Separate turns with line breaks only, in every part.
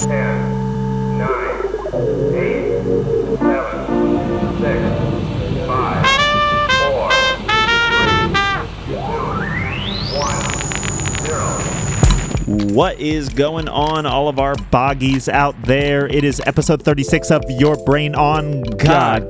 10, 9, 8, 7, 6, 5, 4, 3, 2, 1, 0.
What is going on, all of our boggies out there? It is episode 36 of Your Brain on God.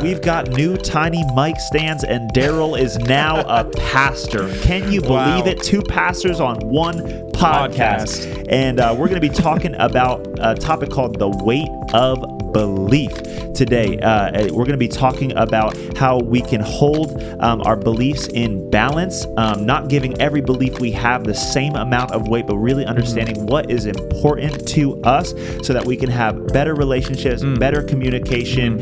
We've got new tiny mic stands, and Daryl is now a pastor. Can you believe it? 2 pastors on one podcast. And we're going to be talking about a topic called the weight of belief today. We're going to be talking about how we can hold our beliefs in balance, not giving every belief we have the same amount of weight, but really understanding what is important to us so that we can have better relationships, better communication.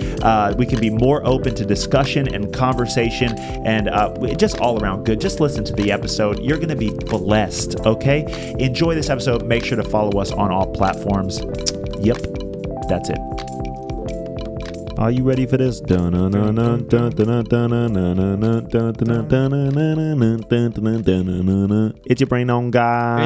We can be more open to discussion and conversation, and just all around good. Just listen to the episode. You're going to be blessed, okay? Enjoy this episode. Make sure to follow us on all platforms. Yep, that's it. Are you ready for this? It's Your Brain on God.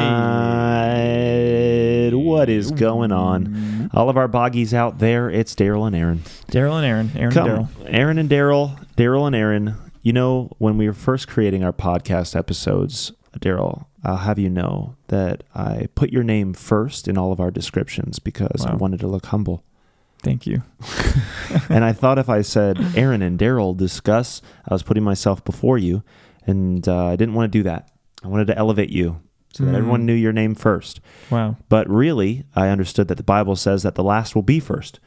What is going on? All of our boggies out there, it's Daryl and Aaron.
Aaron and Daryl.
Daryl and Aaron. You know, when we were first creating our podcast episodes, Daryl, I'll have you know that I put your name first in all of our descriptions because I wanted to look humble.
Thank you.
And I thought if I said Aaron and Daryl discuss, I was putting myself before you, and I didn't want to do that. I wanted to elevate you so that everyone knew your name first.
Wow.
But really, I understood that the Bible says that the last will be first.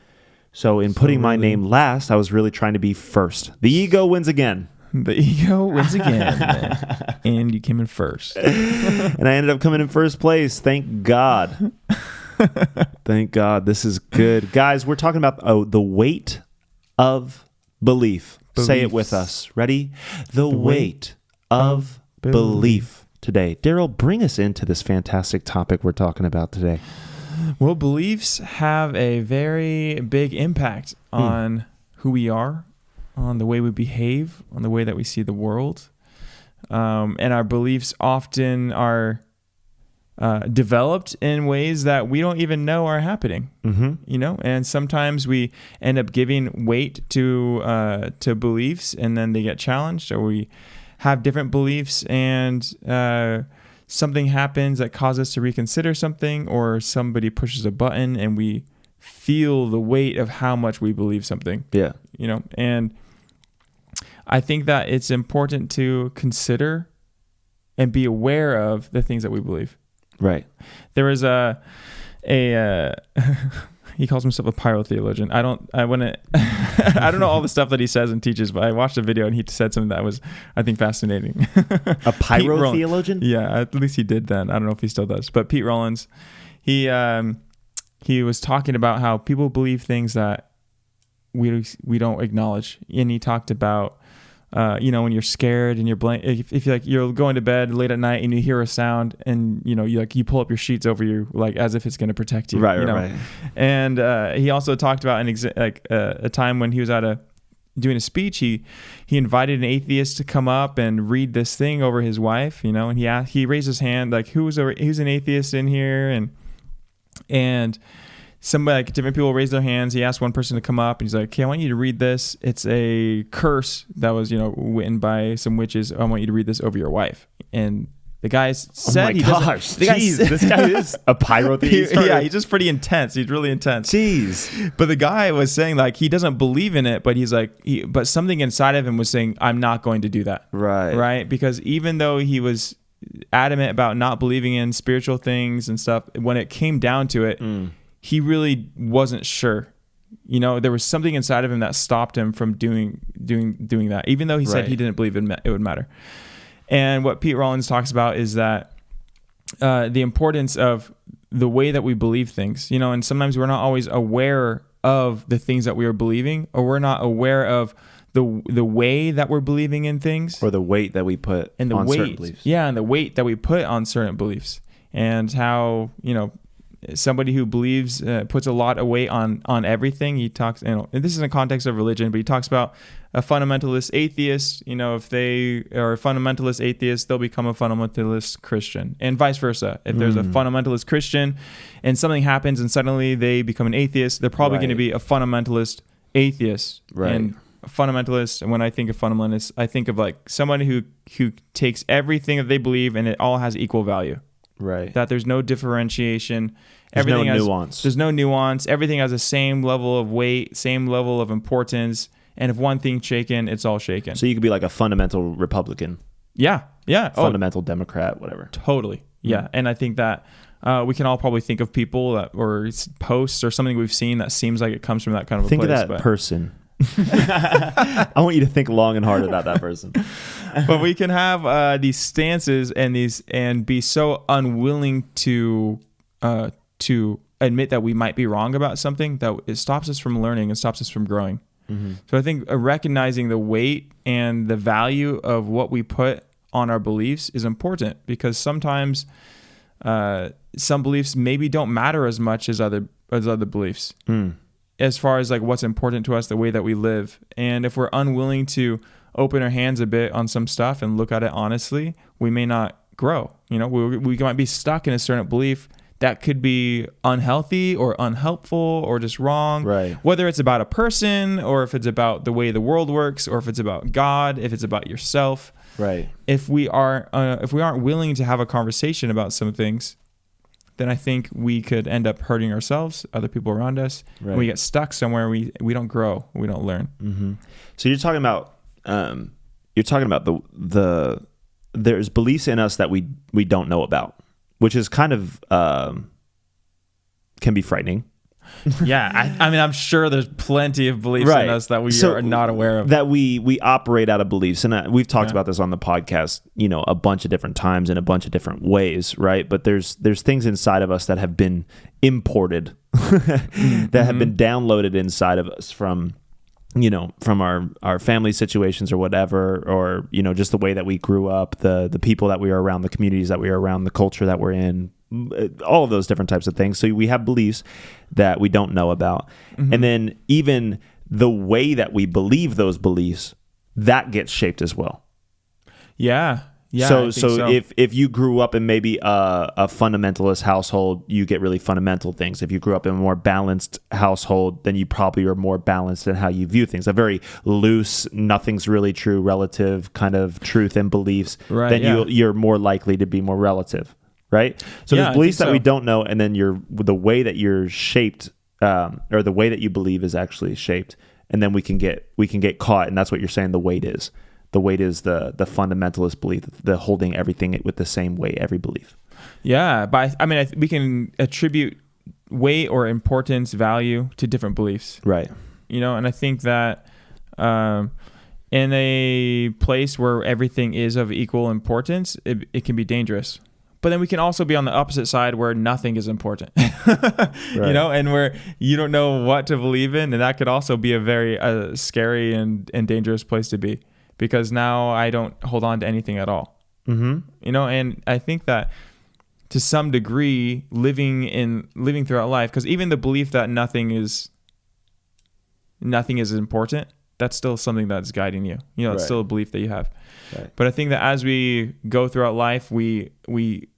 So in putting my name last, I was really trying to be first. The ego wins again.
The ego wins again. And you came in first.
And I ended up coming in first place. Thank God. Thank God. This is good. Guys, we're talking about the weight of belief.
Beliefs.
Say it with us. Ready? The weight of belief today. Daryl, bring us into this fantastic topic we're talking about today.
Well, beliefs have a very big impact on who we are, on the way we behave, on the way that we see the world. And our beliefs often are developed in ways that we don't even know are happening, you know, and sometimes we end up giving weight to beliefs, and then they get challenged, or we have different beliefs, and something happens that causes us to reconsider something, or somebody pushes a button and we feel the weight of how much we believe something.
Yeah.
You know, and I think that it's important to consider and be aware of the things that we believe.
Right.
There was he calls himself a pyrotheologian. I don't know all the stuff that he says and teaches, but I watched a video and he said something that was, I think, fascinating.
A pyrotheologian?
Yeah, at least he did then. I don't know if he still does. But Pete Rollins, he was talking about how people believe things that we don't acknowledge, and he talked about when you're scared and if you're going to bed late at night and you hear a sound, and you pull up your sheets over you, like as if it's going to protect you.
Right.
And he also talked about a time when he was doing a speech. He invited an atheist to come up and read this thing over his wife. And he raised his hand, like, who's an atheist in here, and somebody, like, different people raised their hands. He asked one person to come up, and he's like, okay, I want you to read this. It's a curse that was, written by some witches. I want you to read this over your wife. And the guy said,
this guy is a pyrotheist.
Yeah, he's just pretty intense. He's really intense.
Jeez.
But the guy was saying, like, he doesn't believe in it, but he's like, but something inside of him was saying, I'm not going to do that. Right. Because even though he was adamant about not believing in spiritual things and stuff, when it came down to it, he really wasn't sure. There was something inside of him that stopped him from doing that, even though he said he didn't believe it would matter. And what Pete Rollins talks about is that the importance of the way that we believe things, and sometimes we're not always aware of the things that we are believing, or we're not aware of the way that we're believing in things,
or the weight that we put on certain beliefs.
Yeah, and the weight that we put on certain beliefs, and how somebody who believes, puts a lot of weight on everything. He talks, and this is in the context of religion, but he talks about a fundamentalist atheist. If they are a fundamentalist atheist, they'll become a fundamentalist Christian, and vice versa. If there's a fundamentalist Christian and something happens and suddenly they become an atheist, they're probably going to be a fundamentalist atheist.
Right.
And a fundamentalist, and when I think of fundamentalist, I think of like somebody who takes everything that they believe and it all has equal value.
Right.
That there's no differentiation.
There's
Everything
no
has,
nuance.
There's no nuance. Everything has the same level of weight, same level of importance. And if one thing's shaken, it's all shaken.
So you could be like a fundamental Republican.
Yeah.
Fundamental Democrat, whatever.
Totally. Yeah. And I think that we can all probably think of people that, or posts or something we've seen that seems like it comes from that kind of a
place. Think of that person. I want you to think long and hard about that person.
But we can have these stances and be so unwilling to admit that we might be wrong about something that it stops us from learning and stops us from growing. Mm-hmm. So I think recognizing the weight and the value of what we put on our beliefs is important, because sometimes some beliefs maybe don't matter as much as other beliefs. As far as like what's important to us, the way that we live. And if we're unwilling to open our hands a bit on some stuff and look at it honestly, we may not grow. We might be stuck in a certain belief that could be unhealthy or unhelpful or just wrong.
Right.
Whether it's about a person, or if it's about the way the world works, or if it's about God, if it's about yourself.
Right.
If we aren't willing to have a conversation about some things, then I think we could end up hurting ourselves, other people around us. Right. And we get stuck somewhere. We don't grow. We don't learn.
Mm-hmm. So you're talking about the there's beliefs in us that we don't know about, which is kind of can be frightening.
Yeah, I mean, I'm sure there's plenty of beliefs in us that we are not aware of.
That we operate out of beliefs, and we've talked about this on the podcast, a bunch of different times in a bunch of different ways, right? But there's things inside of us that have been imported, that have been downloaded inside of us from our family situations or whatever, or just the way that we grew up, the people that we are around, the communities that we are around, the culture that we're in, all of those different types of things. So we have beliefs that we don't know about. And then even the way that we believe those beliefs, that gets shaped as well.
Yeah.
So if you grew up in maybe a fundamentalist household, you get really fundamental things. If you grew up in a more balanced household, then you probably are more balanced in how you view things. A very loose, nothing's really true, relative kind of truth and beliefs.
Right,
then you're more likely to be more relative. Right. So there's beliefs that we don't know, and then the way that you're shaped, or the way that you believe is actually shaped, and then we can get caught, and that's what you're saying. The weight is the fundamentalist belief, the holding everything with the same weight, every belief. Yeah,
but we can attribute weight or importance, value to different beliefs.
Right.
And I think that in a place where everything is of equal importance, it can be dangerous. But then we can also be on the opposite side where nothing is important, right. And where you don't know what to believe in. And that could also be a very scary and dangerous place to be, because now I don't hold on to anything at all. Mm-hmm. And I think that to some degree, living throughout life, because even the belief that nothing is important, that's still something that's guiding you. It's
right.
still a belief that you have.
Right.
But I think that as we go throughout life, we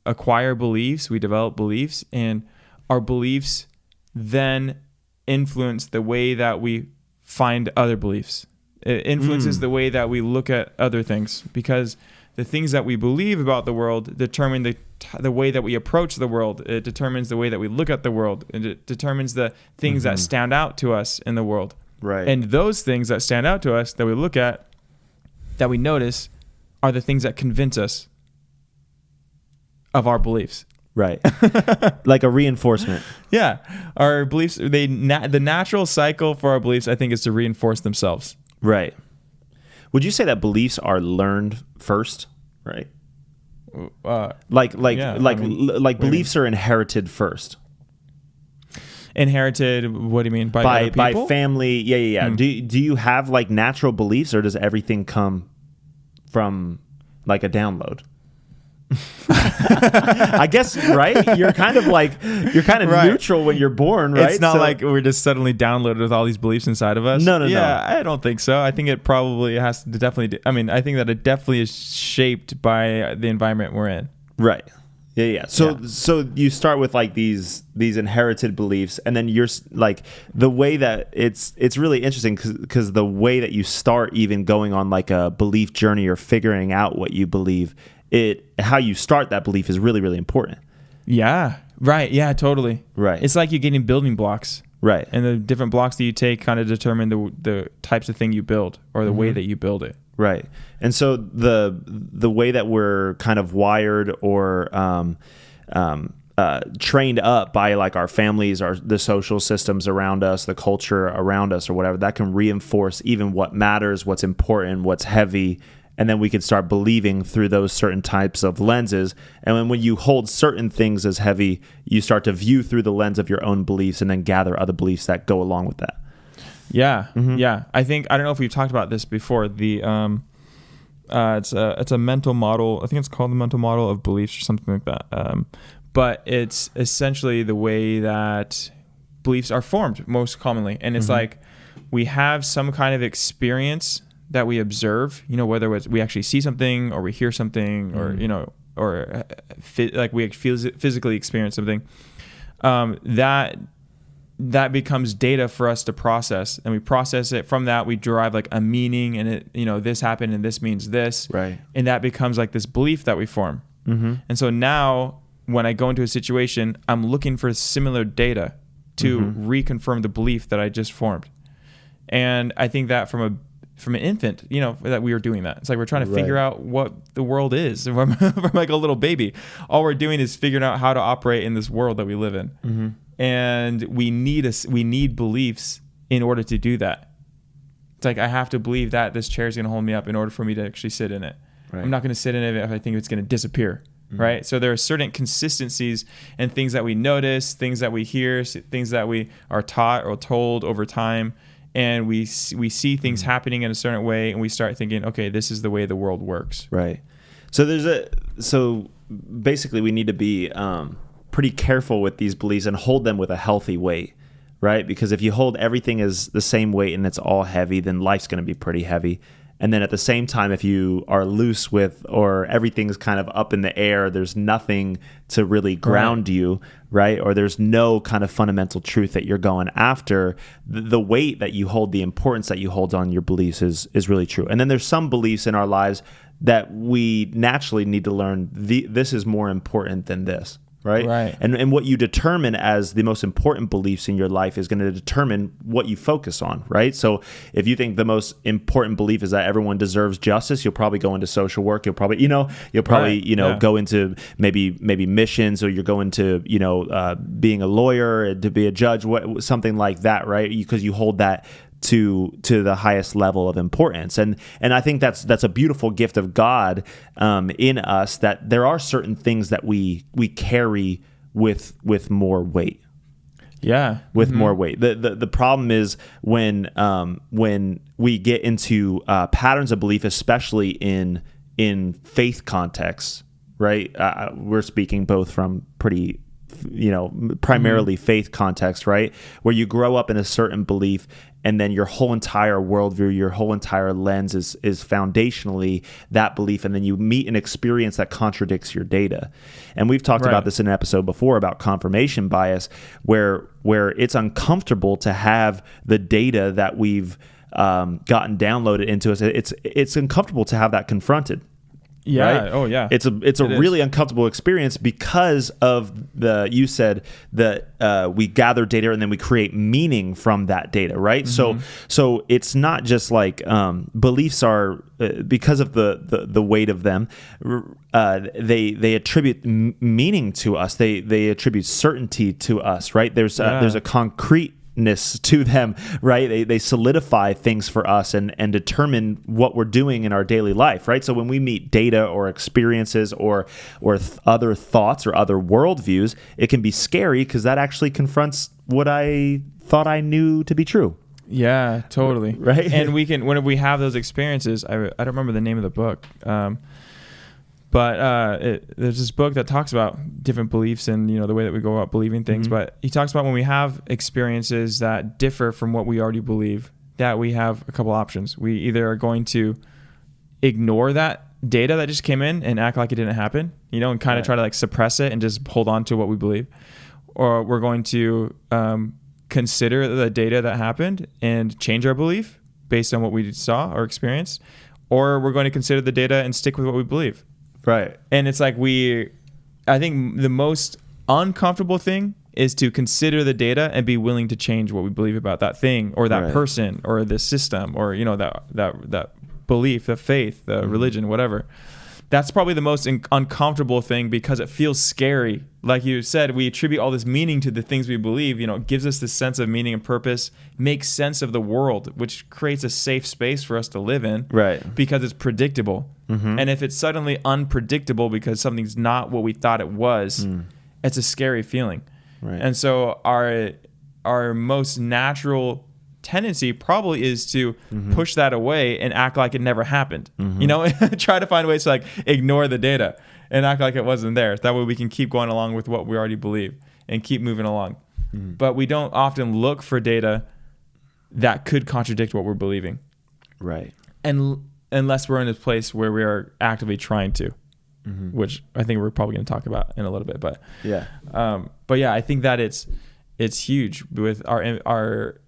acquire beliefs, we develop beliefs, and our beliefs then influence the way that we find other beliefs. It influences the way that we look at other things, because the things that we believe about the world determine the way that we approach the world. It determines the way that we look at the world, and it determines the things that stand out to us in the world.
Right.
And those things that stand out to us, that we look at, that we notice, are the things that convince us of our beliefs.
Right. Like a reinforcement.
Yeah. Our beliefs, the natural cycle for our beliefs, I think, is to reinforce themselves.
Right. Would you say that beliefs are learned first? Right. Beliefs are inherited first.
Inherited, what do you mean? By
family? Yeah. Do you have like natural beliefs, or does everything come from like a download? I guess, right? You're kind of right. Neutral when you're born, right?
It's not like we're just suddenly downloaded with all these beliefs inside of us.
No.
I don't think so. I think it probably has to definitely. I mean, I think that it definitely is shaped by the environment we're in.
Right. Yeah. So you start with like these inherited beliefs, and then you're like the way that it's really interesting because the way that you start even going on like a belief journey or figuring out what you believe, how you start that belief is really, really important.
Yeah. Right. Yeah. Totally.
Right.
It's like you're getting building blocks.
Right.
And the different blocks that you take kind of determine the types of thing you build or the way that you build it.
Right. And so the way that we're kind of wired or trained up by like our families, the social systems around us, the culture around us or whatever, that can reinforce even what matters, what's important, what's heavy. And then we can start believing through those certain types of lenses. And when you hold certain things as heavy, you start to view through the lens of your own beliefs and then gather other beliefs that go along with that.
Yeah. Yeah. I don't know if we've talked about this before. It's a mental model. I think it's called the mental model of beliefs or something like that. But it's essentially the way that beliefs are formed most commonly. And it's like we have some kind of experience that we observe, whether it's we actually see something or we hear something or, like we physically experience something, that becomes data for us to process, and we process it. From that, we derive like a meaning, and it, this happened and this means this.
Right.
And that becomes like this belief that we form. And so now when I go into a situation, I'm looking for similar data to reconfirm the belief that I just formed. And I think that from an infant, that we were doing that. It's like we're trying to figure out what the world is from like a little baby. All we're doing is figuring out how to operate in this world that we live in. And we need beliefs in order to do that. It's like I have to believe that this chair is going to hold me up in order for me to actually sit in it. Right. I'm not going to sit in it if I think it's going to disappear. Right. So there are certain consistencies and things that we notice, things that we hear, things that we are taught or told over time. And we see things happening in a certain way, and we start thinking, okay, this is the way the world works.
Right. So basically we need to be pretty careful with these beliefs and hold them with a healthy weight, right? Because if you hold everything as the same weight and it's all heavy, then life's going to be pretty heavy. And then at the same time, if you are loose with, or everything's kind of up in the air, there's nothing to really ground you, right? Or there's no kind of fundamental truth that you're going after, the weight that you hold, the importance that you hold on your beliefs is really true. And then there's some beliefs in our lives that we naturally need to learn, this is more important than this. Right. And what you determine as the most important beliefs in your life is going to determine what you focus on, right? So if you think the most important belief is that everyone deserves justice, you'll probably go into social work. You'll probably, go into maybe missions, or you're going to, being a lawyer, to be a judge, something like that, right? Because you hold that to the highest level of importance. And I think that's a beautiful gift of God in us, that there are certain things that we carry with more weight.
Yeah.
With more weight. The problem is when we get into patterns of belief, especially in faith contexts, right? We're speaking both from pretty primarily faith context, right? Where you grow up in a certain belief, and then your whole entire worldview, your whole entire lens is foundationally that belief, and then you meet an experience that contradicts your data. And we've talked about this in an episode before about confirmation bias, where it's uncomfortable to have the data that we've gotten downloaded into us. It's uncomfortable to have that confronted.
Yeah.
Right?
Oh, yeah.
It's a really uncomfortable experience because of you said that we gather data and then we create meaning from that data, right? So it's not just like beliefs are because of the weight of them. They attribute meaning to us. They attribute certainty to us, right? There's a concrete to them, right? They solidify things for us and determine what we're doing in our daily life, right? So when we meet data or experiences or other thoughts or other worldviews, it can be scary because that actually confronts what I thought I knew to be true.
Yeah, totally.
Right.
And whenever we have those experiences, I don't remember the name of the book, But there's this book that talks about different beliefs and, the way that we go about believing things. Mm-hmm. But he talks about when we have experiences that differ from what we already believe, that we have a couple options. We either are going to ignore that data that just came in and act like it didn't happen, and kind of try to like suppress it and just hold on to what we believe. Or we're going to consider the data that happened and change our belief based on what we saw or experienced. Or we're going to consider the data and stick with what we believe.
Right.
And it's like I think the most uncomfortable thing is to consider the data and be willing to change what we believe about that thing or that person or the system or, that belief, the faith, the religion, whatever. That's probably the most uncomfortable thing because it feels scary. Like you said, we attribute all this meaning to the things we believe. It gives us this sense of meaning and purpose, makes sense of the world, which creates a safe space for us to live in. Right. Because it's predictable. Mm-hmm. And if it's suddenly unpredictable because something's not what we thought it was, it's a scary feeling. Right. And so our most natural tendency probably is to push that away and act like it never happened. Try to find ways to like ignore the data and act like it wasn't there. That way we can keep going along with what we already believe and keep moving along. But we don't often look for data that could contradict what we're believing. Right. And unless we're in a place where we are actively trying to, which I think we're probably going to talk about in a little bit. But yeah, I think that it's huge with our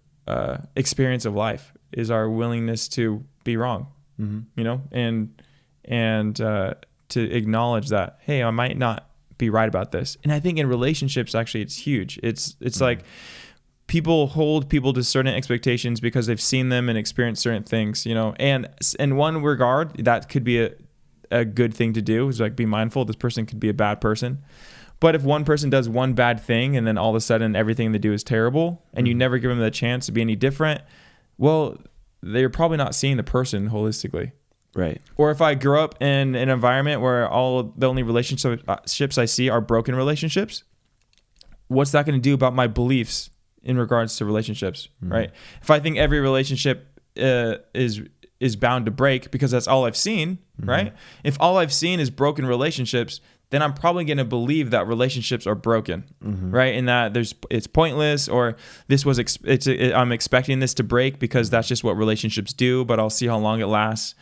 experience of life is our willingness to be wrong, and to acknowledge that, hey, I might not be right about this. And I think in relationships, actually, it's huge. It's like people hold people to certain expectations because they've seen them and experienced certain things, and in one regard, that could be a good thing to do, is like be mindful. This person could be a bad person. But if one person does one bad thing and then all of a sudden everything they do is terrible and you never give them the chance to be any different, well, they're probably not seeing the person holistically. Right. Or if I grow up in an environment where the only relationships I see are broken relationships, what's that going to do about my beliefs in regards to relationships, right? If I think every relationship is bound to break because that's all I've seen, right? If all I've seen is broken relationships, then I'm probably going to believe that relationships are broken, right? And that it's pointless, or I'm expecting this to break because that's just what relationships do, but I'll see how long it lasts.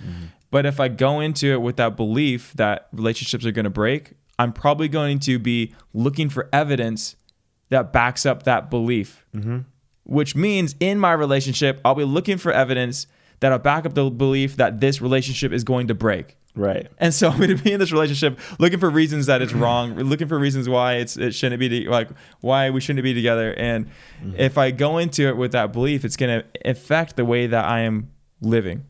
But if I go into it with that belief that relationships are going to break, I'm probably going to be looking for evidence that backs up that belief, which means in my relationship, I'll be looking for evidence that'll back up the belief that this relationship is going to break. Right. And so I'm going to be in this relationship looking for reasons that it's wrong, looking for reasons why it shouldn't be, why we shouldn't be together. And if I go into it with that belief, it's going to affect the way that I am living.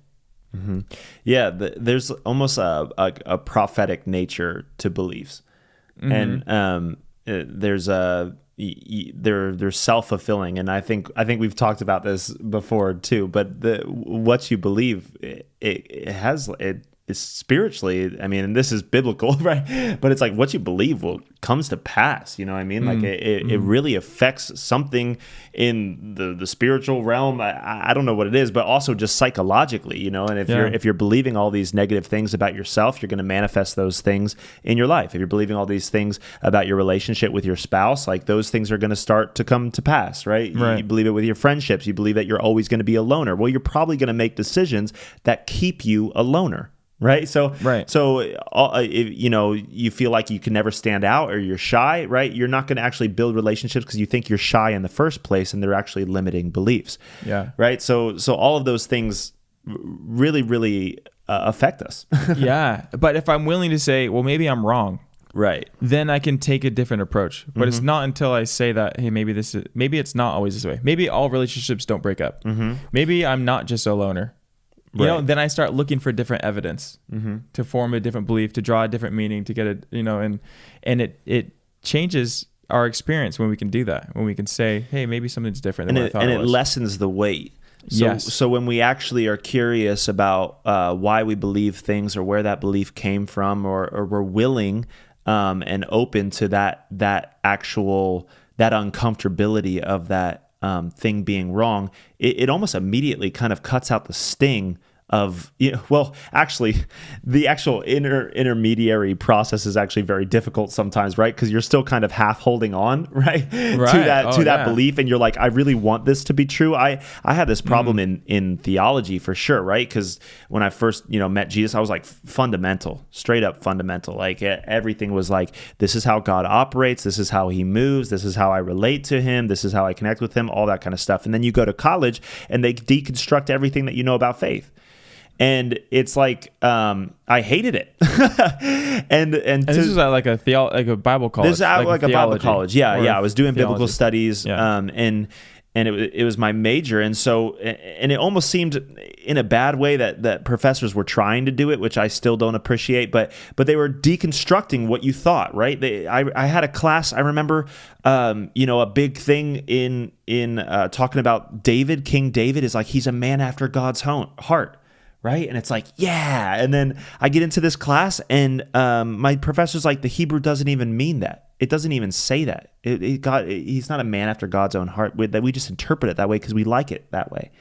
Yeah, there's almost a prophetic nature to beliefs. And there's they're self-fulfilling, and I think we've talked about this before too, but what you believe, it is spiritually, I mean, and this is biblical, right? But it's like what you believe comes to pass, you know what I mean? Like it really affects something in the spiritual realm. I don't know what it is, but also just psychologically, and if you're believing all these negative things about yourself, you're going to manifest those things in your life. If you're believing all these things about your relationship with your spouse, like those things are going to start to come to pass, right? You believe it with your friendships. You believe that you're always going to be a loner. Well, you're probably going to make decisions that keep you a loner. Right. So you feel like you can never stand out, or you're shy, right? You're not going to actually build relationships because you think you're shy in the first place, and they're actually limiting beliefs. Yeah. Right. So all of those things really, really affect us.
Yeah. But if I'm willing to say, well, maybe I'm wrong. Right. Then I can take a different approach. But it's not until I say that, hey, maybe it's not always this way. Maybe all relationships don't break up. Maybe I'm not just a loner. Then I start looking for different evidence to form a different belief, to draw a different meaning, to get it, and it changes our experience when we can do that, when we can say, hey, maybe something's different than what I thought it was.
And it lessens the weight. So when we actually are curious about why we believe things, or where that belief came from, or we're willing and open to that uncomfortability of that thing being wrong, it almost immediately kind of cuts out the sting well, actually, the actual intermediary process is actually very difficult sometimes, right? Because you're still kind of half holding on, right, to that belief, and you're like, I really want this to be true. I had this problem in theology for sure, right? Because when I first met Jesus, I was like fundamental, straight up fundamental. Like everything was like, this is how God operates, this is how He moves, this is how I relate to Him, this is how I connect with Him, all that kind of stuff. And then you go to college and they deconstruct everything that you know about faith. And it's like I hated it, and this is
like a Bible college.
This is like a Bible college, yeah. I was doing
theology.
biblical studies, and it was my major, and so it almost seemed in a bad way that professors were trying to do it, which I still don't appreciate, but they were deconstructing what you thought, right? I had a class, I remember, a big thing in talking about David, King David is like, he's a man after God's heart. Right. And it's like, yeah. And then I get into this class and my professor's like, the Hebrew doesn't even mean that. It doesn't even say that. He's not a man after God's own heart. That we just interpret it that way because we like it that way.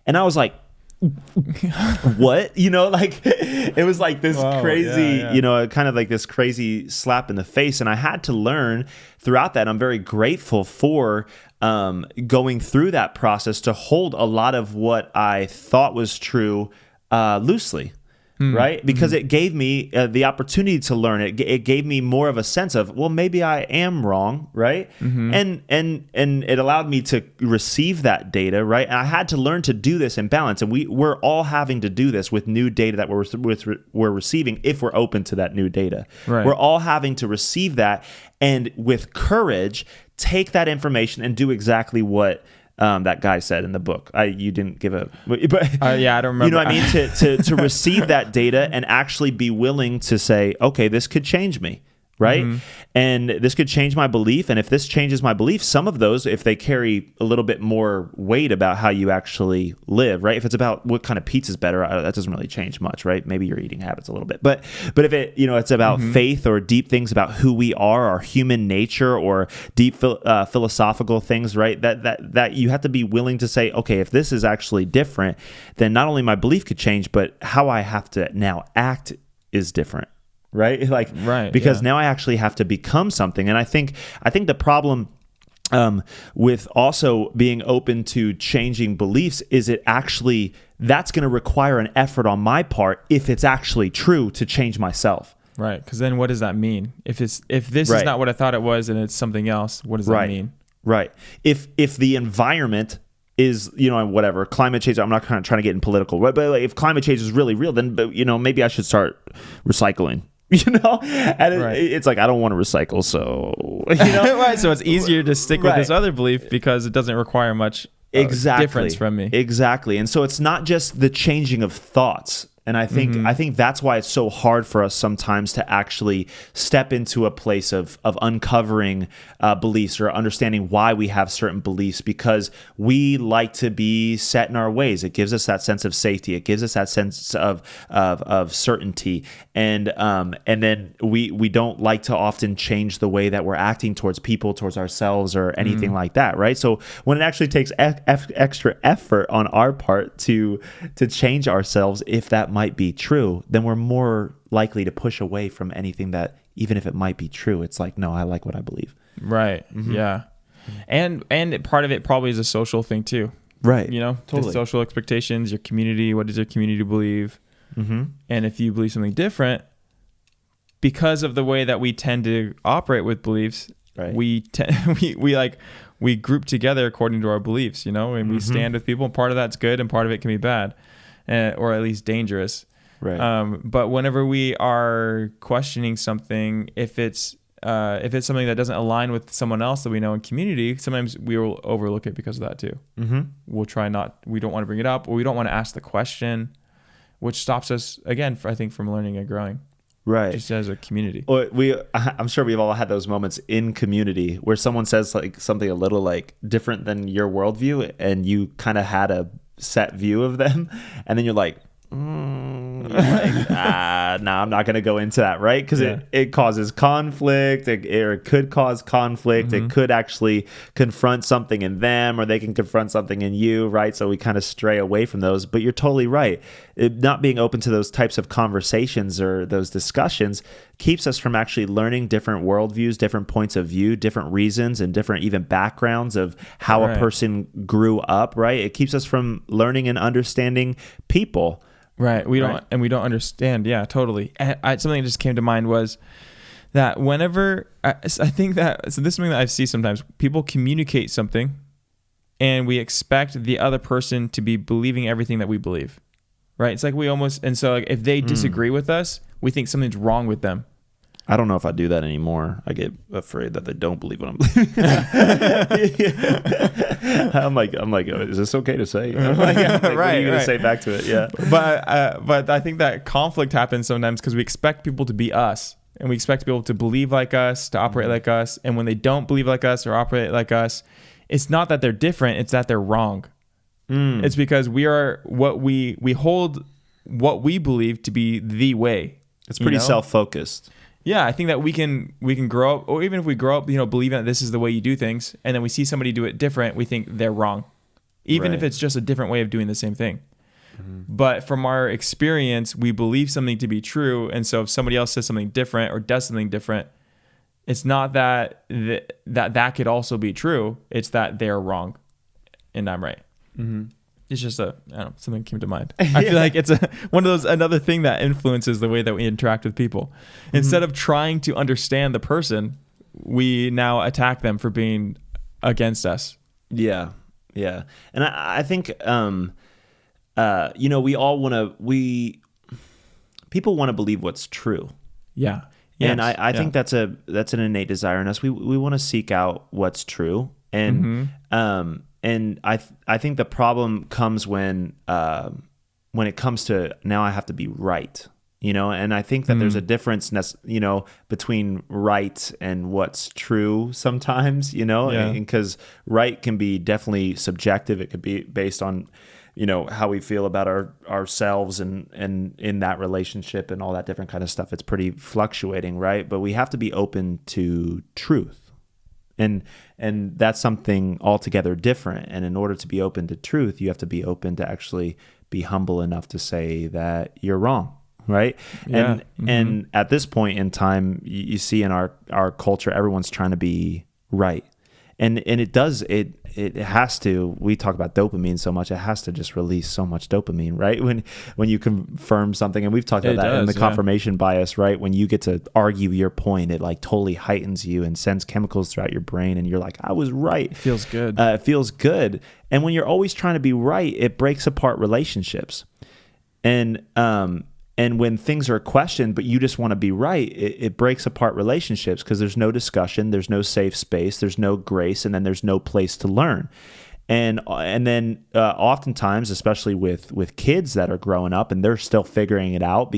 And I was like, what? It was like this crazy, kind of like this crazy slap in the face. And I had to learn throughout that. I'm very grateful for going through that process to hold a lot of what I thought was true loosely, right? Because it gave me the opportunity to learn it. It gave me more of a sense of, well, maybe I am wrong, right? And it allowed me to receive that data, right? And I had to learn to do this in balance. And we're all having to do this with new data that we're receiving if we're open to that new data.
Right.
We're all having to receive that and with courage, take that information and do exactly what that guy said in the book. You didn't give a, but
I don't remember.
You know what I mean? To receive that data and actually be willing to say, okay, this could change me, right? And this could change my belief. And if this changes my belief, some of those, if they carry a little bit more weight about how you actually live, right? If it's about what kind of pizza is better, that doesn't really change much, right? Maybe your eating habits a little bit, but if it, it's about faith or deep things about who we are, our human nature, or deep philosophical things, right? That you have to be willing to say, okay, if this is actually different, then not only my belief could change, but how I have to now act is different. Right. Because now I actually have to become something. And I think the problem with also being open to changing beliefs is that's going to require an effort on my part if it's actually true to change myself.
Right. Because then what does that mean? If this is not what I thought it was and it's something else, what does that mean? Right.
If the environment is, whatever, climate change, I'm not trying to get in political, but if climate change is really real, then, maybe I should start recycling. It's like, I don't want to recycle, so
right, so it's easier to stick with this other belief because it doesn't require much difference from me.
Exactly. And so it's not just the changing of thoughts. And I think that's why it's so hard for us sometimes to actually step into a place of uncovering beliefs or understanding why we have certain beliefs, because we like to be set in our ways. It gives us that sense of safety. It gives us that sense of certainty. And then we don't like to often change the way that we're acting towards people, towards ourselves, or anything like that, right? So when it actually takes extra effort on our part to change ourselves, if that might be true, then we're more likely to push away from anything that, even if it might be true, it's like, no, I like what I believe.
Right. Yeah. And part of it probably is a social thing too.
Right.
Totally. The social expectations, your community, what does your community believe? And if you believe something different, because of the way that we tend to operate with beliefs, right, we group together according to our beliefs, and we stand with people, and part of that's good and part of it can be bad. Or at least dangerous. Right. But whenever we are questioning something, if it's something that doesn't align with someone else that we know in community, sometimes we will overlook it because of that too. We'll we don't want to bring it up, or we don't want to ask the question, which stops us again, I think, from learning and growing. Right. Just as a community.
Well, I'm sure we've all had those moments in community where someone says like something a little like different than your worldview, and you kind of had a set view of them, and then you're like, wrong. You're like, I'm not going to go into that, right? Because it causes conflict. It could cause conflict. It could actually confront something in them, or they can confront something in you, right? So we kind of stray away from those. But you're totally right. Not being open to those types of conversations or those discussions keeps us from actually learning different worldviews, different points of view, different reasons, and different even backgrounds of how a person grew up, right? It keeps us from learning and understanding people.
Right. We don't understand. Yeah, totally. Something that just came to mind was that whenever I think that, so this is something that I see sometimes, people communicate something and we expect the other person to be believing everything that we believe. Right. It's like we almost, and so like if they disagree with us, we think something's wrong with them.
I don't know if I do that anymore. I get afraid that they don't believe what I'm believing. I'm like, is this okay to say? Right. What are you going to say back to it? Yeah.
But I think that conflict happens sometimes because we expect people to be us, and we expect people to believe like us, to operate like us. And when they don't believe like us or operate like us, it's not that they're different; it's that they're wrong. It's because we hold what we believe to be the way.
It's pretty self-focused.
Yeah, I think that we can grow up, or even if we grow up, believing that this is the way you do things, and then we see somebody do it different, we think they're wrong, even if it's just a different way of doing the same thing. But from our experience, we believe something to be true, and so if somebody else says something different or does something different, it's not that could also be true. It's that they're wrong, and I'm right. It's just something came to mind. I feel like it's another thing that influences the way that we interact with people. Instead of trying to understand the person, we now attack them for being against us.
Yeah. Yeah. And I think, people want to believe what's true.
Yeah.
Yes. And I think that's an innate desire in us. We want to seek out what's true. And, and I think the problem comes when it comes to now I have to be right, and I think that there's a difference, between right and what's true sometimes, because right can be definitely subjective. It could be based on, how we feel about ourselves and in that relationship and all that different kind of stuff. It's pretty fluctuating, right? But we have to be open to truth. And that's something altogether different. And in order to be open to truth, you have to be open to actually be humble enough to say that you're wrong, right? Yeah. And at this point in time, you see in our culture, everyone's trying to be right. And it has to, we talk about dopamine so much, it has to just release so much dopamine, right? When you confirm something, and we've talked about that in the confirmation bias, right? When you get to argue your point, it like totally heightens you and sends chemicals throughout your brain, and you're like, I was right.
It feels good.
It feels good. And when you're always trying to be right, it breaks apart relationships. And when things are questioned, but you just want to be right, it breaks apart relationships because there's no discussion, there's no safe space, there's no grace, and then there's no place to learn. And then oftentimes, especially with kids that are growing up and they're still figuring it out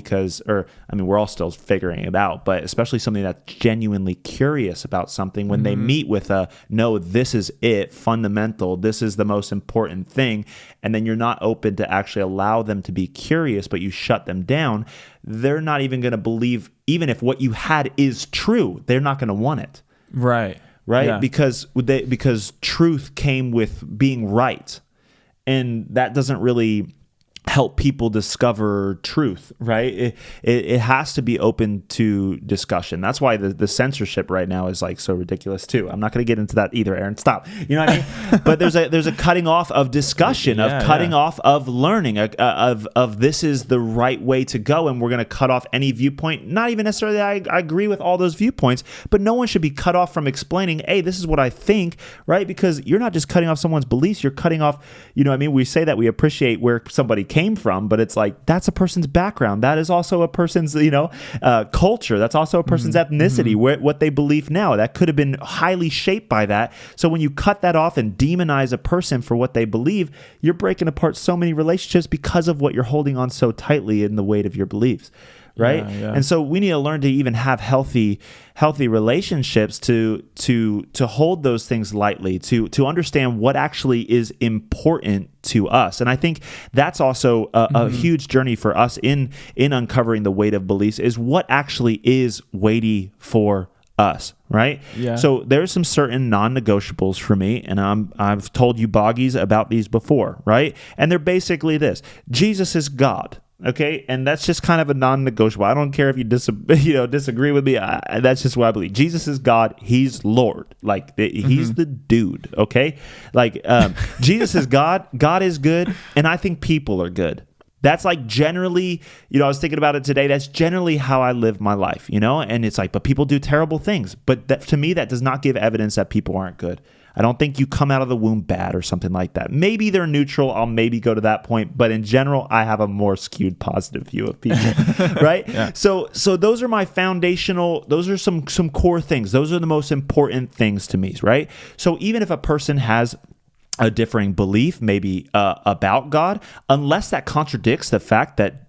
we're all still figuring it out, but especially something that's genuinely curious about something, when they meet with no, this is it, fundamental, this is the most important thing, and then you're not open to actually allow them to be curious, but you shut them down, they're not even going to believe, even if what you had is true, they're not going to want it.
Right? Yeah.
Because truth came with being right, and that doesn't really help people discover truth, right? It has to be open to discussion. That's why the censorship right now is like so ridiculous too. I'm not going to get into that either, Aaron. Stop. You know what I mean? But there's a cutting off of discussion, of cutting off of learning, of this is the right way to go, and we're going to cut off any viewpoint. Not even necessarily I agree with all those viewpoints, but no one should be cut off from explaining, hey, this is what I think, right? Because you're not just cutting off someone's beliefs, you're cutting off, we say that we appreciate where somebody came from, but it's like that's a person's background, that is also a person's culture, that's also a person's ethnicity, what they believe now, that could have been highly shaped by that. So when you cut that off and demonize a person for what they believe, you're breaking apart so many relationships because of what you're holding on so tightly in the weight of your beliefs, right?
Yeah.
And so we need to learn to even have healthy relationships to hold those things lightly, to understand what actually is important to us. And I think that's also a huge journey for us in uncovering the weight of beliefs, is what actually is weighty for us, right?
Yeah.
So there's some certain non-negotiables for me, and I've told you boggies about these before, right? And they're basically this: Jesus is God. Okay, and that's just kind of a non-negotiable. I don't care if you disagree with me. That's just what I believe. Jesus is God. He's Lord. Like he's the dude. Okay, like Jesus is God. God is good, and I think people are good. That's like generally, I was thinking about it today. That's generally how I live my life, and it's like, but people do terrible things. But to me, that does not give evidence that people aren't good. I don't think you come out of the womb bad or something like that. Maybe they're neutral. I'll maybe go to that point. But in general, I have a more skewed positive view of people, right?
Yeah.
So those are my foundational, those are some core things. Those are the most important things to me, right? So even if a person has a differing belief maybe about God, unless that contradicts the fact that,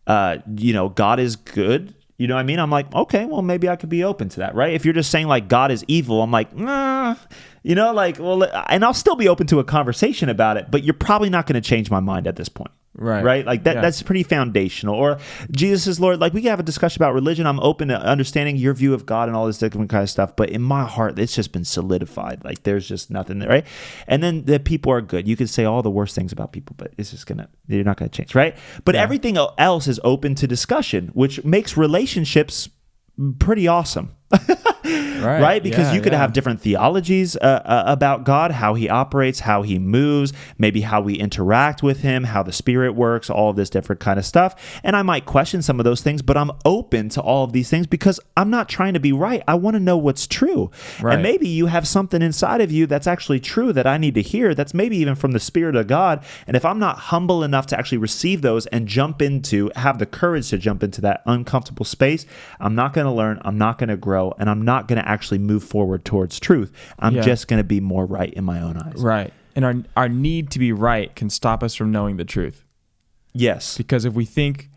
God is good, you know what I mean? I'm like, okay, well, maybe I could be open to that, right? If you're just saying like God is evil, I'm like, nah, well, and I'll still be open to a conversation about it, but you're probably not going to change my mind at this point. Right. Like that.
Yeah.
That's pretty foundational. Or Jesus is Lord. Like we can have a discussion about religion. I'm open to understanding your view of God and all this different kind of stuff. But in my heart, it's just been solidified. Like there's just nothing there, right? And then the people are good. You can say all the worst things about people, but it's just you're not gonna change, right? But everything else is open to discussion, which makes relationships pretty awesome. Right? Because you could have different theologies about God, how he operates, how he moves, maybe how we interact with him, how the Spirit works, all of this different kind of stuff. And I might question some of those things, but I'm open to all of these things because I'm not trying to be right. I want to know what's true. Right. And maybe you have something inside of you that's actually true that I need to hear, that's maybe even from the Spirit of God. And if I'm not humble enough to actually receive those and have the courage to jump into that uncomfortable space, I'm not going to learn, I'm not going to grow, and I'm not going to actually move forward towards truth. I'm just going to be more right in my own eyes.
Right. And our need to be right can stop us from knowing the truth.
Yes.
Because if we think...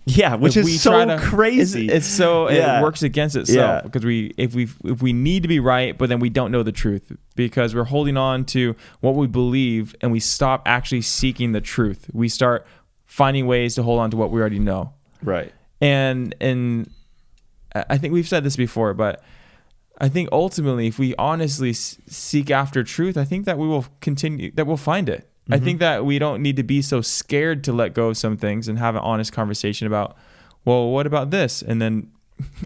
Yeah, which is so crazy.
It works against itself because if we need to be right, but then we don't know the truth because we're holding on to what we believe and we stop actually seeking the truth. We start finding ways to hold on to what we already know.
Right.
And I think we've said this before, but I think ultimately, if we honestly seek after truth, I think that we will continue, that we'll find it. Mm-hmm. I think that we don't need to be so scared to let go of some things and have an honest conversation about, well, what about this? And then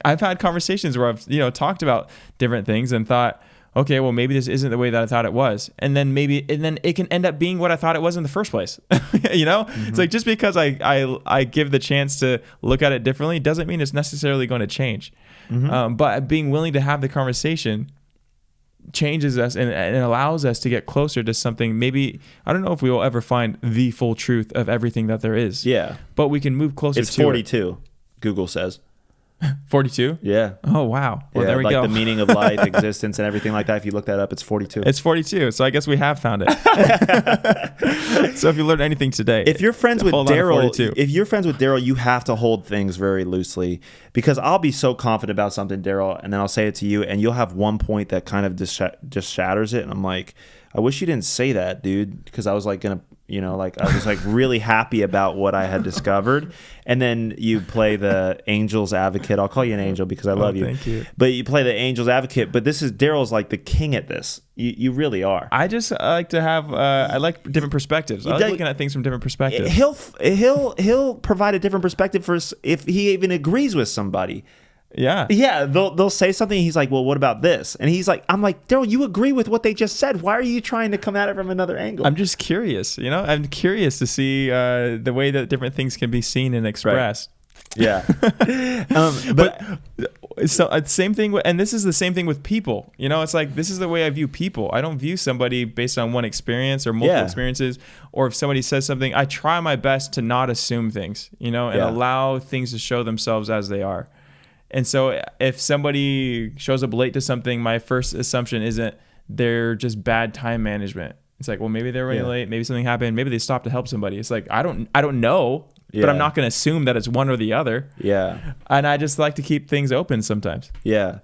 I've had conversations where I've, talked about different things and thought, okay, well, maybe this isn't the way that I thought it was. And then it can end up being what I thought it was in the first place. Mm-hmm. It's like, just because I give the chance to look at it differently doesn't mean it's necessarily going to change. Mm-hmm. But being willing to have the conversation changes us and allows us to get closer to something. Maybe, I don't know if we will ever find the full truth of everything that there is.
Yeah.
But we can move closer to it.
It's 42, Google says.
42?
Yeah.
Oh, wow. Well, there we go.
Like the meaning of life, existence, and everything like that. If you look that up, it's 42.
It's 42. So I guess we have found it. So if you learned anything today,
if you're friends with Daryl, you have to hold things very loosely because I'll be so confident about something, Daryl, and then I'll say it to you, and you'll have one point that kind of just shatters it, and I'm like, I wish you didn't say that, dude, because I was like gonna. I was like really happy about what I had discovered. And then you play the angel's advocate. I'll call you an angel because I love you.
Thank you.
But you play the angel's advocate. But Daryl's like the king at this. You really are.
I like to have, I like different perspectives. I like looking at things from different perspectives.
He'll provide a different perspective for if he even agrees with somebody.
Yeah.
They'll say something. And he's like, well, what about this? And he's like, I'm like, Daryl, you agree with what they just said. Why are you trying to come at it from another angle?
I'm just curious. I'm curious to see the way that different things can be seen and expressed.
Right. Yeah.
but so same thing. And this is the same thing with people. It's like, this is the way I view people. I don't view somebody based on one experience or multiple experiences. Or if somebody says something, I try my best to not assume things, and allow things to show themselves as they are. And so if somebody shows up late to something, my first assumption isn't they're just bad time management. It's like, well, maybe they're running late. Maybe something happened. Maybe they stopped to help somebody. It's like, I don't know. but I'm not going to assume that it's one or the other.
Yeah.
And I just like to keep things open sometimes.
Yeah.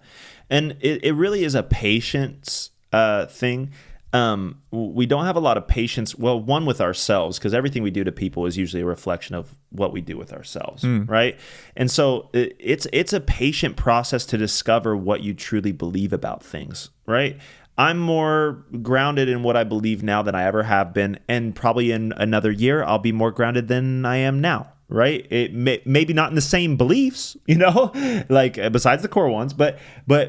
And it really is a patience thing. We don't have a lot of patience. Well, one with ourselves, because everything we do to people is usually a reflection of what we do with ourselves, right? And so it's a patient process to discover what you truly believe about things, right? I'm more grounded in what I believe now than I ever have been, and probably in another year I'll be more grounded than I am now. Right? It maybe not in the same beliefs, like besides the core ones, but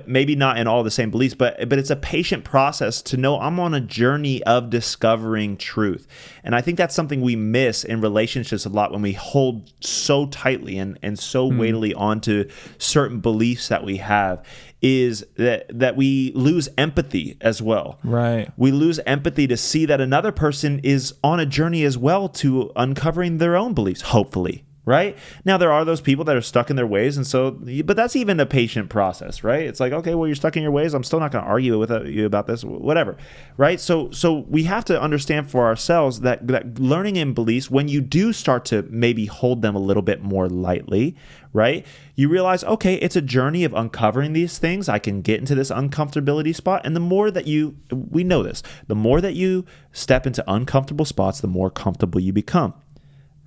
maybe not in all the same beliefs, but it's a patient process to know I'm on a journey of discovering truth. And I think that's something we miss in relationships a lot when we hold so tightly and so weightily onto certain beliefs that we have, is that we lose empathy as well.
Right.
We lose empathy to see that another person is on a journey as well to uncovering their own beliefs, hopefully. Right? Now, there are those people that are stuck in their ways. And so, but that's even a patient process, right? It's like, okay, well, you're stuck in your ways. I'm still not going to argue with you about this, whatever. Right? So we have to understand for ourselves that learning in beliefs, when you do start to maybe hold them a little bit more lightly, right? You realize, okay, it's a journey of uncovering these things. I can get into this uncomfortability spot. And the more that we know this, the more that you step into uncomfortable spots, the more comfortable you become.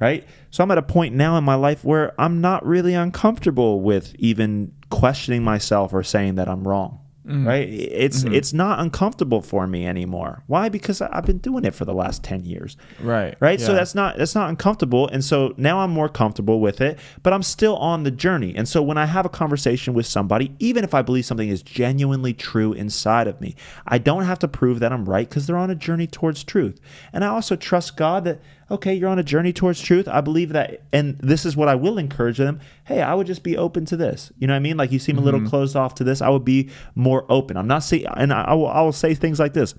Right? So I'm at a point now in my life where I'm not really uncomfortable with even questioning myself or saying that I'm wrong. Right? It's not uncomfortable for me anymore. Why? Because I've been doing it for the last 10 years.
Right.
Right?
Yeah.
So that's not uncomfortable. And so now I'm more comfortable with it, but I'm still on the journey. And so when I have a conversation with somebody, even if I believe something is genuinely true inside of me, I don't have to prove that I'm right, because they're on a journey towards truth. And I also trust God that, okay, you're on a journey towards truth. I believe that, and this is what I will encourage them. Hey, I would just be open to this. You know what I mean? Like, you seem a little closed off to this. I would be more open. I'm not saying, and I will say things like this.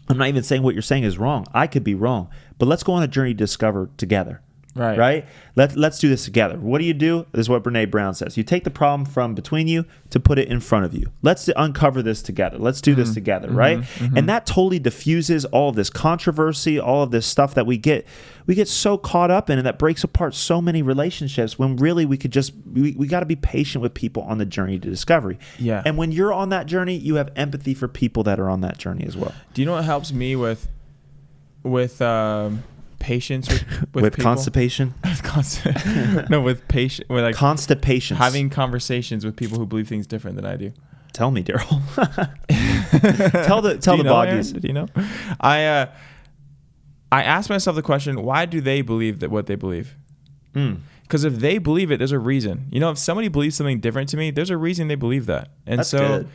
I'm not even saying what you're saying is wrong. I could be wrong, but let's go on a journey to discover together. Right? Let's do this together. What do? This is what Brene Brown says. You take the problem from between you to put it in front of you. Let's uncover this together. Let's do this together, right? And that totally diffuses all of this controversy, all of this stuff that we get so caught up in, and that breaks apart so many relationships, when really we could just, we got to be patient with people on the journey to discovery.
Yeah.
And when you're on that journey, you have empathy for people that are on that journey as well.
Do you know what helps me with patience with people?
Constipation?
No, with patience, with like
constipation.
Having conversations with people who believe things different than I do.
Tell me, Daryl. tell the boggies.
Do you know? I ask myself the question, why do they believe that what they believe? Because if they believe it, there's a reason. If somebody believes something different to me, there's a reason they believe that. And
That's
so
good.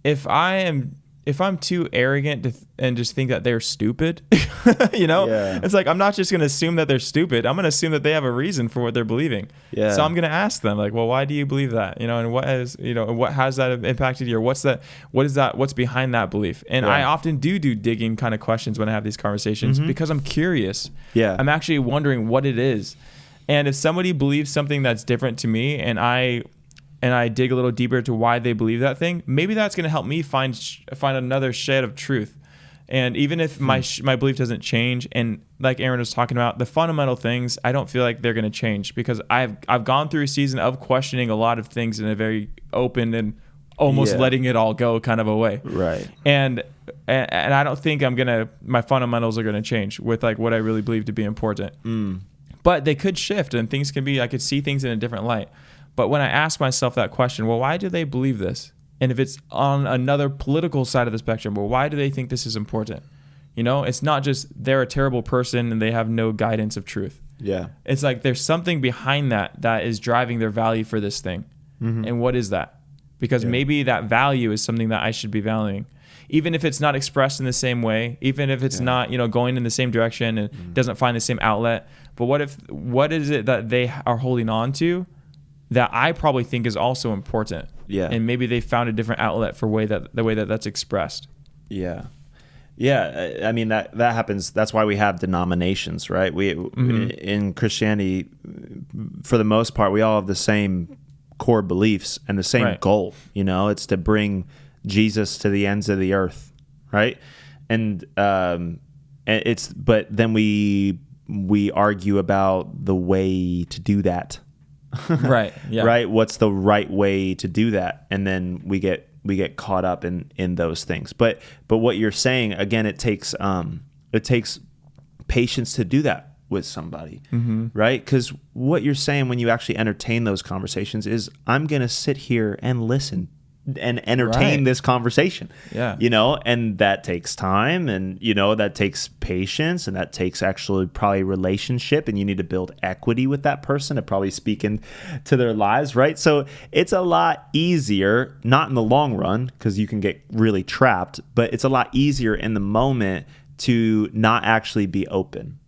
if I'm too arrogant and just think that they're stupid, it's like, I'm not just going to assume that they're stupid. I'm going to assume that they have a reason for what they're believing. Yeah. So I'm going to ask them, like, well, why do you believe that? And what has that impacted you? Or what's behind that belief? And I often do digging kind of questions when I have these conversations, because I'm curious. Yeah. I'm actually wondering what it is. And if somebody believes something that's different to me, and I dig a little deeper to why they believe that thing, maybe that's going to help me find another shade of truth. And even if my belief doesn't change, and like Aaron was talking about, the fundamental things, I don't feel like they're going to change, because I've gone through a season of questioning a lot of things in a very open and almost letting it all go kind of a way. Right. And I don't think my fundamentals are going to change with like what I really believe to be important. But they could shift, and things can be, I could see things in a different light. But when I ask myself that question, well, why do they believe this? And if it's on another political side of the spectrum, well, why do they think this is important? It's not just they're a terrible person and they have no guidance of truth. Yeah. It's like there's something behind that is driving their value for this thing. And what is that? Because maybe that value is something that I should be valuing. Even if it's not expressed in the same way, even if it's not, going in the same direction and doesn't find the same outlet. But what is it that they are holding on to that I probably think is also important? Yeah. And maybe they found a different outlet for the way that that's expressed. Yeah. Yeah. I mean, that happens. That's why we have denominations, right? In Christianity, for the most part, we all have the same core beliefs and the same goal. It's to bring Jesus to the ends of the earth, right? And but then we
we argue about the way to do that.
Right. Yeah.
Right. What's the right way to do that? And then we get caught up in those things. But what you're saying, again, it takes patience to do that with somebody, right? Because what you're saying when you actually entertain those conversations is, I'm going to sit here and listen and entertain this conversation.
Yeah.
And that takes time, and that takes patience, and that takes actually probably relationship, and you need to build equity with that person to probably speak into their lives, right? So it's a lot easier, not in the long run, because you can get really trapped, but it's a lot easier in the moment to not actually be open.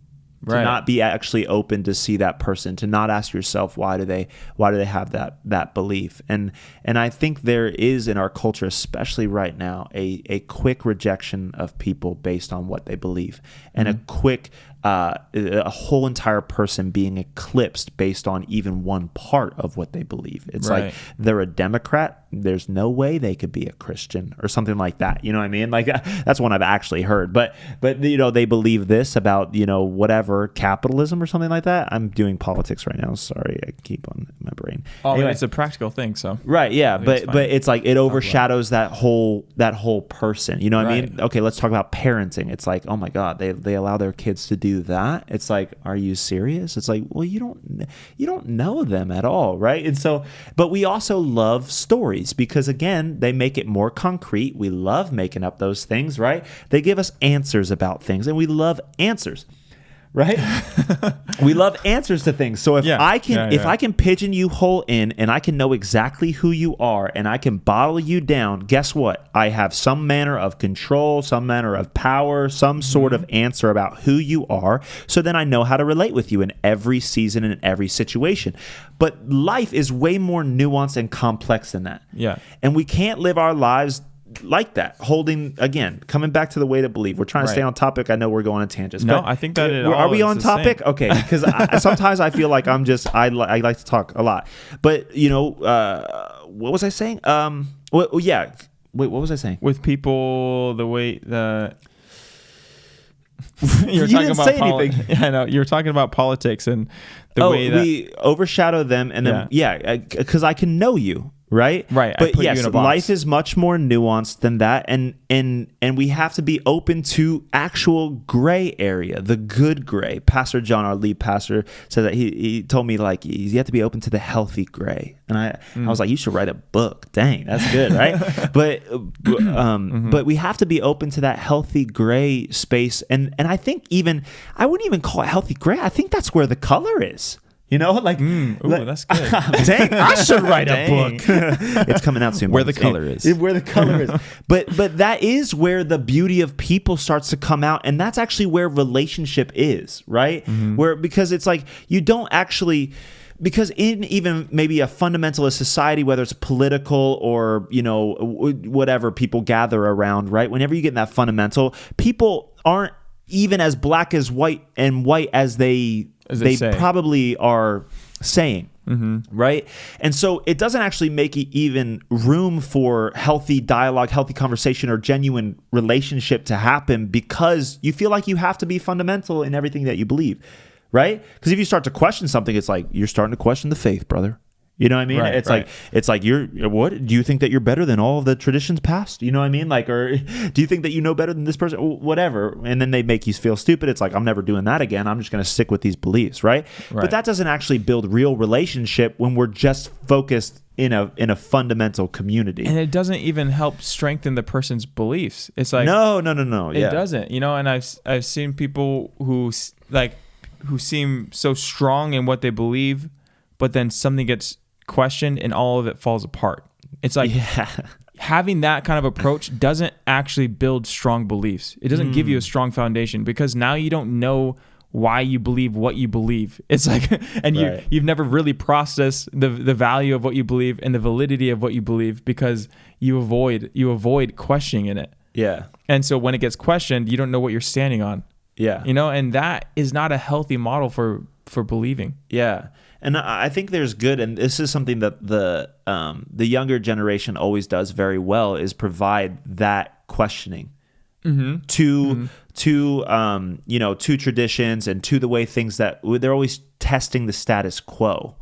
To not be actually open to see that person, to not ask yourself, why do they have that belief? And I think there is in our culture, especially right now, a quick rejection of people based on what they believe, and a quick a whole entire person being eclipsed based on even one part of what they believe. It's like they're a Democrat, there's no way they could be a Christian or something like that. You know what I mean? Like that's one I've actually heard. But they believe this about whatever, capitalism or something like that. I'm doing politics right now. Sorry, I keep on in my brain.
Oh,
anyway,
it's a practical thing. So
right, yeah, but it's like it overshadows that whole person. You know what I mean? Okay, let's talk about parenting. It's like, oh my God, they allow their kids to do that. It's like, are you serious? It's like, well, you don't know them at all, right? And so, but we also love stories because again, they make it more concrete. We love making up those things, right? They give us answers about things, and we love answers. Right? We love answers to things. So if I can pigeonhole in and I can know exactly who you are and I can bottle you down, guess what? I have some manner of control, some manner of power, some sort of answer about who you are. So then I know how to relate with you in every season and in every situation. But life is way more nuanced and complex than that.
Yeah.
And we can't live our lives like that, coming back to the way to believe. We're trying to stay on topic. I know we're going on tangents.
No,
but
I think that
are we on topic? Same. Okay, because sometimes I feel like I like to talk a lot. But what was I saying? Wait, what was I saying?
With people, the way the
you didn't say anything.
Yeah, I know. You were talking about politics and the way that
we overshadow them, and then because I can know you. Right. But yes, life is much more nuanced than that, and we have to be open to actual gray area, the good gray. Pastor John, our lead pastor, said that he told me like you have to be open to the healthy gray, and I was like, you should write a book. Dang, that's good, right? But we have to be open to that healthy gray space, and I think I wouldn't even call it healthy gray. I think that's where the color is.
That's good.
Dang, I should write a book. It's coming out soon.
Where the color is.
Where the color is. But that is where the beauty of people starts to come out, and that's actually where relationship is, right? Because it's like you don't actually. Because in even maybe a fundamentalist society, whether it's political or whatever people gather around, right? Whenever you get in that fundamental, people aren't even as black as white as they probably are saying, right? And so it doesn't actually make even room for healthy dialogue, healthy conversation, or genuine relationship to happen because you feel like you have to be fundamental in everything that you believe, right? Because if you start to question something, it's like you're starting to question the faith, brother. You know what I mean? It's like what? Do you think that you're better than all of the traditions past? You know what I mean? Like, or do you think that you know better than this person? Whatever. And then they make you feel stupid. It's like, I'm never doing that again. I'm just going to stick with these beliefs, right? But that doesn't actually build real relationship when we're just focused in a fundamental community. And
it doesn't even help strengthen the person's beliefs. It's like
no.
It doesn't. And I've seen people who seem so strong in what they believe, but then something gets questioned and all of it falls apart. It's like having that kind of approach doesn't actually build strong beliefs. It doesn't give you a strong foundation because now you don't know why you believe what you believe. It's like, and you've never really processed the value of what you believe and the validity of what you believe because you avoid questioning in it.
Yeah.
And so when it gets questioned, you don't know what you're standing on.
Yeah.
And that is not a healthy model for believing.
Yeah. And I think there's good, and this is something that the younger generation always does very well, is provide that questioning, to traditions and to the way things that they're always testing the status quo.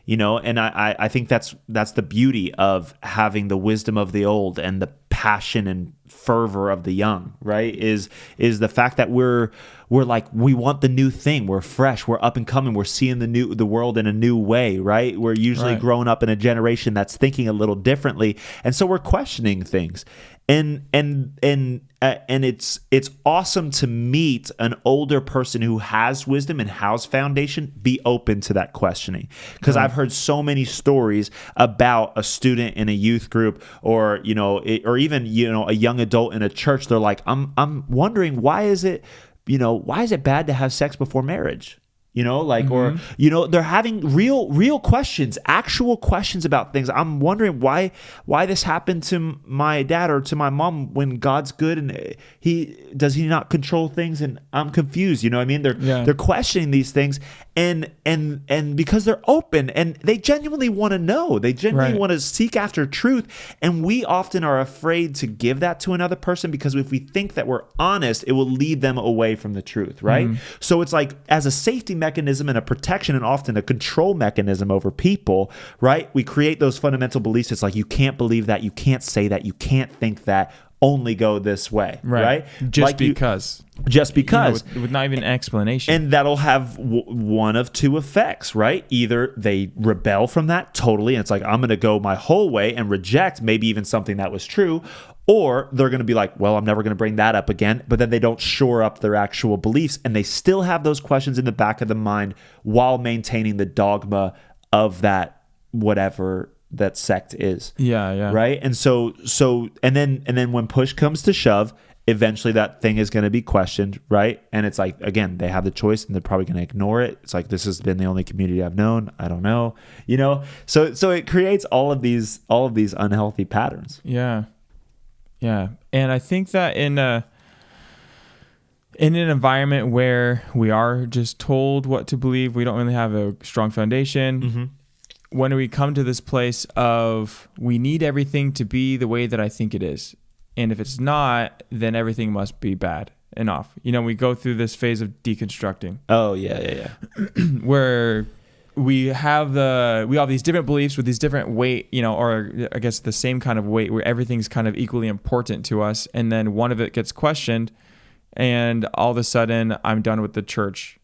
And I think that's the beauty of having the wisdom of the old and the passion and fervor of the young, right? Is the fact that we're like, we want the new thing. We're fresh. We're up and coming. We're seeing the world in a new way, right? We're usually growing up in a generation that's thinking a little differently, and so we're questioning things. And it's awesome to meet an older person who has wisdom and has foundation, be open to that questioning. Because I've heard so many stories about a student in a youth group, or even a young adult in a church. They're like, I'm wondering, why is it bad to have sex before marriage? Or they're having real questions, actual questions about things. I'm wondering why this happened to my dad or to my mom when God's good and does he not control things, and I'm confused. They're questioning these things, and because they're open and they genuinely want to know, they genuinely want to seek after truth, and we often are afraid to give that to another person because if we think that we're honest, it will lead them away from the truth, right? So it's like, as a safety mechanism and a protection and often a control mechanism over people, right? We create those fundamental beliefs. It's like, you can't believe that, you can't say that, you can't think that, only go this way, right?
Just because. With not even an explanation.
And that'll have one of two effects, right? Either they rebel from that totally, and it's like, I'm going to go my whole way and reject maybe even something that was true, or they're going to be like, well, I'm never going to bring that up again, but then they don't shore up their actual beliefs, and they still have those questions in the back of the mind while maintaining the dogma of that whatever that sect is.
Yeah.
Right? And so and then when push comes to shove, eventually that thing is going to be questioned, right? And it's like, again, they have the choice and they're probably going to ignore it. It's like, this has been the only community I've known. I don't know. So it creates all of these unhealthy patterns.
Yeah. And I think that in an environment where we are just told what to believe, we don't really have a strong foundation. When we come to this place of, we need everything to be the way that I think it is, and if it's not, then everything must be bad and off. We go through this phase of deconstructing.
Oh yeah.
Where we have these different beliefs with these different weight, or I guess the same kind of weight, where everything's kind of equally important to us, and then one of it gets questioned, and all of a sudden I'm done with the church.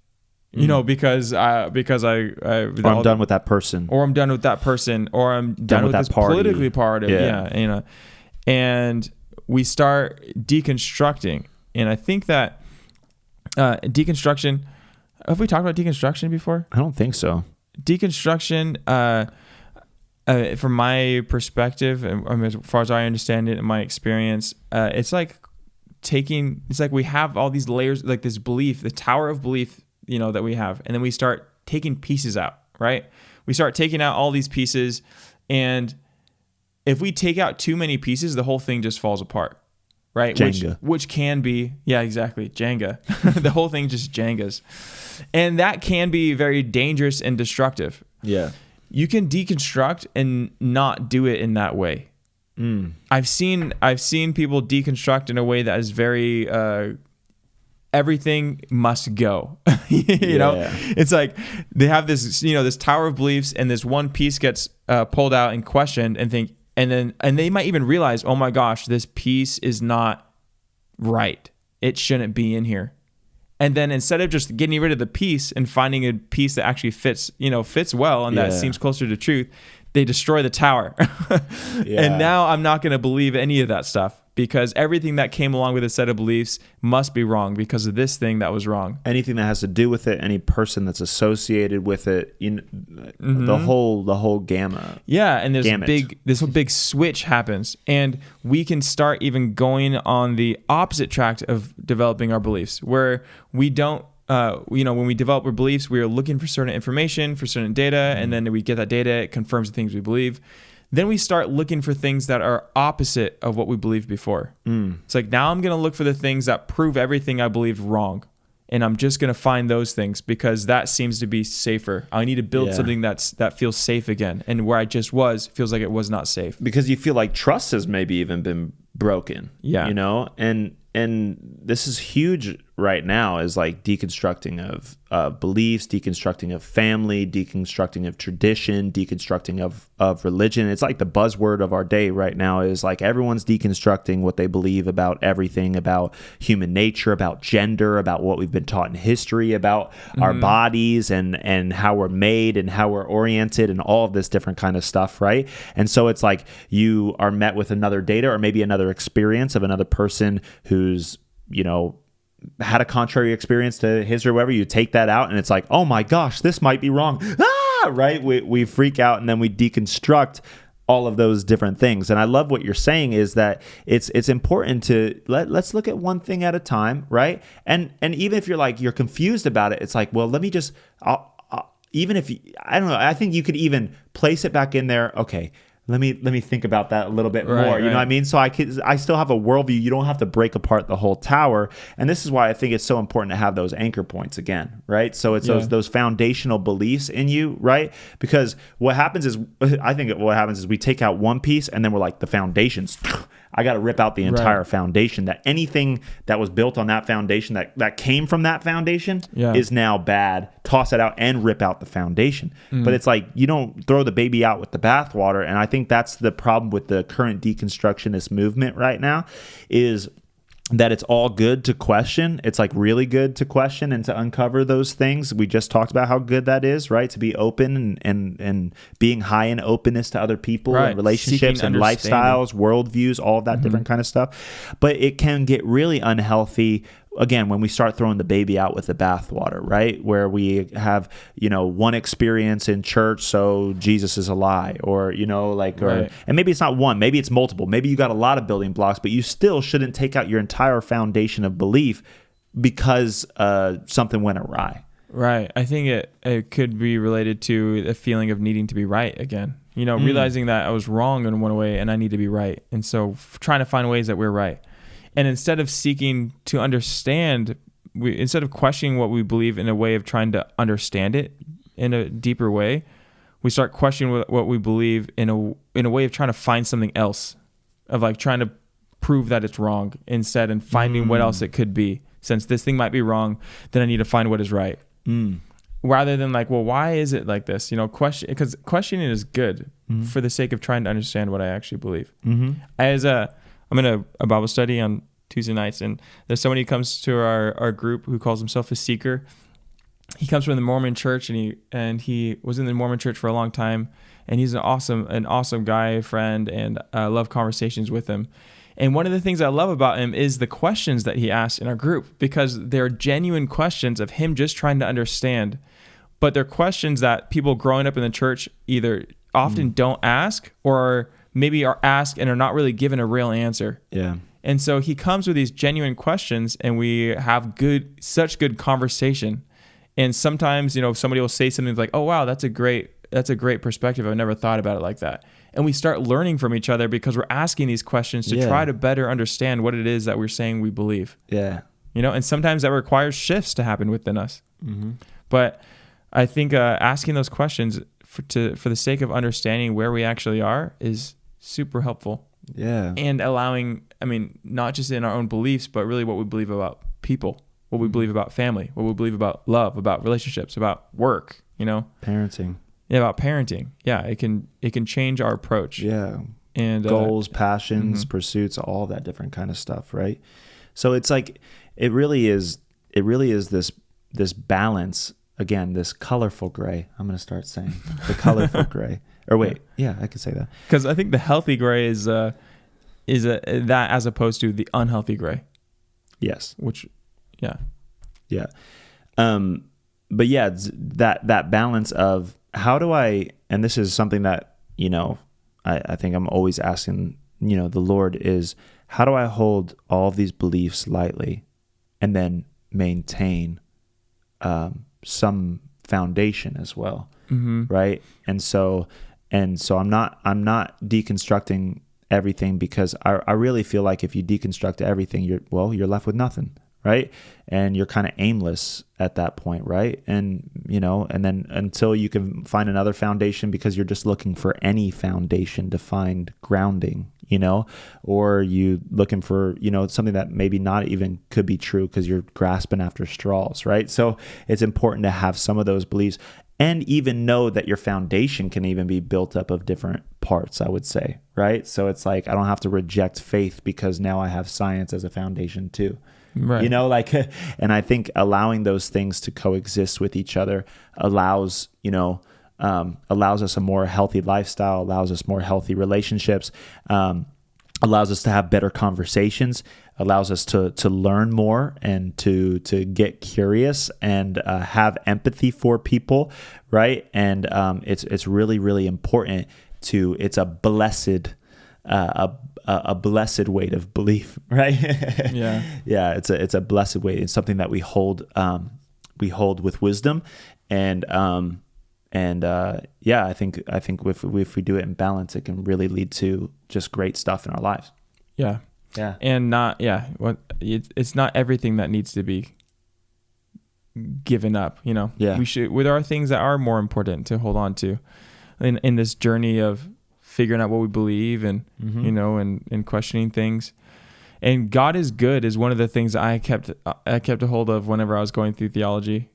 Because I'm
done with that person,
or I'm done with that person, or I'm done with this
party.
Politically part of and we start deconstructing. And I think that deconstruction, have we talked about deconstruction before?
I don't think so.
Deconstruction, from my perspective, and as far as I understand it in my experience, it's like we have all these layers, like this belief, the tower of belief, that we have. And then we start taking pieces out, right? We start taking out all these pieces. And if we take out too many pieces, the whole thing just falls apart, right?
Jenga.
Which can be, yeah, exactly. Jenga. The whole thing just Jengas. And that can be very dangerous and destructive.
Yeah.
You can deconstruct and not do it in that way. I've seen people deconstruct in a way that is very, everything must go. It's like they have this, this tower of beliefs, and this one piece gets pulled out and questioned, and they might even realize, oh my gosh, this piece is not right. It shouldn't be in here. And then instead of just getting rid of the piece and finding a piece that actually fits well and that seems closer to truth, they destroy the tower. And now I'm not going to believe any of that stuff, because everything that came along with a set of beliefs must be wrong because of this thing that was wrong.
Anything that has to do with it, any person that's associated with it, the whole gamma.
Yeah, and this big switch happens, and we can start even going on the opposite track of developing our beliefs, where we don't. When we develop our beliefs, we are looking for certain information, for certain data, and then we get that data, it confirms the things we believe. Then we start looking for things that are opposite of what we believed before. It's like, now I'm going to look for the things that prove everything I believed wrong. And I'm just going to find those things because that seems to be safer. I need to build something that feels safe again. And where I just was feels like it was not safe.
Because you feel like trust has maybe even been broken.
Yeah.
And this is huge right now, is like deconstructing of beliefs, deconstructing of family, deconstructing of tradition, deconstructing of religion. It's like the buzzword of our day right now is like everyone's deconstructing what they believe about everything, about human nature, about gender, about what we've been taught in history, about our bodies and how we're made and how we're oriented and all of this different kind of stuff, right? And so it's like you are met with another data or maybe another experience of another person who's, had a contrary experience to his or whatever. You take that out and it's like, oh my gosh, this might be wrong. Right? We freak out and then we deconstruct all of those different things. And I love what you're saying is that it's important to let's look at one thing at a time, right? And even if you're confused about it, it's like, well, let me just, even if, I don't know, I think you could even place it back in there. Okay, let me think about that a little bit more. You know what I mean? So I still have a worldview. You don't have to break apart the whole tower. And this is why I think it's so important to have those anchor points again, right? So it's those foundational beliefs in you, right? Because what happens is we take out one piece and then we're like, the foundations. I got to rip out the entire foundation. That anything that was built on that foundation that came from that foundation is now bad. Toss it out and rip out the foundation. But it's like you don't throw the baby out with the bathwater. And I think that's the problem with the current deconstructionist movement right now is that it's all good to question. It's like really good to question and to uncover those things. We just talked about how good that is, right? To be open and being high in openness to other people and relationships and lifestyles, worldviews, all of that different kind of stuff. But it can get really unhealthy again, when we start throwing the baby out with the bathwater, right? Where we have, one experience in church, so Jesus is a lie, or, and maybe it's not one, maybe it's multiple. Maybe you got a lot of building blocks, but you still shouldn't take out your entire foundation of belief because something went awry.
Right. I think it could be related to a feeling of needing to be right again. Realizing that I was wrong in one way and I need to be right. And so trying to find ways that we're right. And instead of seeking to understand, instead of questioning what we believe in a way of trying to understand it in a deeper way, we start questioning what we believe in a way of trying to find something else, of like trying to prove that it's wrong instead and finding what else it could be. Since this thing might be wrong, then I need to find what is right. Rather than like, well, why is it like this? Because questioning is good for the sake of trying to understand what I actually believe. I'm in a Bible study on Tuesday nights, and there's somebody who comes to our group who calls himself a seeker. He comes from the Mormon church, and he was in the Mormon church for a long time, and he's an awesome guy, friend, and I love conversations with him. And one of the things I love about him is the questions that he asks in our group, because they're genuine questions of him just trying to understand, but they're questions that people growing up in the church either often don't ask or maybe are asked and are not really given a real answer. Yeah. And so he comes with these genuine questions and we have such good conversation. And sometimes, somebody will say something like, oh, wow, that's a great perspective. I've never thought about it like that. And we start learning from each other because we're asking these questions to try to better understand what it is that we're saying we believe. Yeah. And sometimes that requires shifts to happen within us. But I think asking those questions for the sake of understanding where we actually are is super helpful. Yeah. And allowing, not just in our own beliefs, but really what we believe about people, what we believe about family, what we believe about love, about relationships, about work, Parenting. Yeah, about parenting. Yeah, it can change our approach. Yeah. And
goals, passions, pursuits, all that different kind of stuff, right? So it's like it really is this balance, again, this colorful gray. I'm going to start saying the colorful gray. Or wait, yeah, I could say that.
Because I think the healthy gray is that as opposed to the unhealthy gray. Yes. Which, yeah.
Yeah. But yeah, that balance of how do I, and this is something that, I think I'm always asking, the Lord is, how do I hold all of these beliefs lightly and then maintain some foundation as well, right? And so I'm not deconstructing everything, because I really feel like if you deconstruct everything, you're left with nothing, right? And you're kind of aimless at that point, right? And, and then until you can find another foundation, because you're just looking for any foundation to find grounding, or you looking for, something that maybe not even could be true because you're grasping after straws, right? So it's important to have some of those beliefs and even know that your foundation can even be built up of different parts, I would say, right? So it's like, I don't have to reject faith because now I have science as a foundation too.
Right.
And I think allowing those things to coexist with each other allows us a more healthy lifestyle, allows us more healthy relationships, allows us to have better conversations, allows us to learn more and to get curious and have empathy for people, right? And it's really, really important it's a blessed a blessed weight of belief, right?
Yeah.
Yeah, it's a blessed weight. It's something that we hold with wisdom, and I think if we do it in balance, it can really lead to just great stuff in our lives.
Yeah.
Yeah.
And it's not everything that needs to be given up,
Yeah.
There are things that are more important to hold on to in this journey of figuring out what we believe and, and questioning things. And God is good is one of the things that I kept a hold of whenever I was going through theology,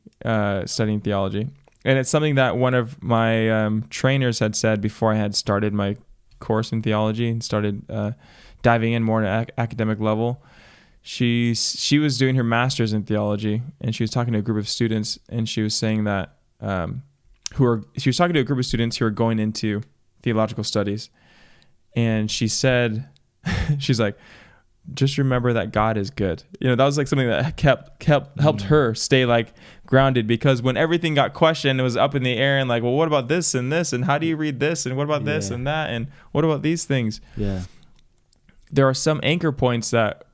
studying theology. And it's something that one of my trainers had said before I had started my course in theology and started diving in more at academic level. She was doing her master's in theology, and she was talking to a group of students, and she was saying that she was talking to a group of students who are going into theological studies, and she said, she's like, just remember that God is good. That was like something that helped her stay like grounded, because when everything got questioned, it was up in the air and like, well, what about this and this, and how do you read this, and what about this and that, and what about these things?
Yeah,
there are some anchor points that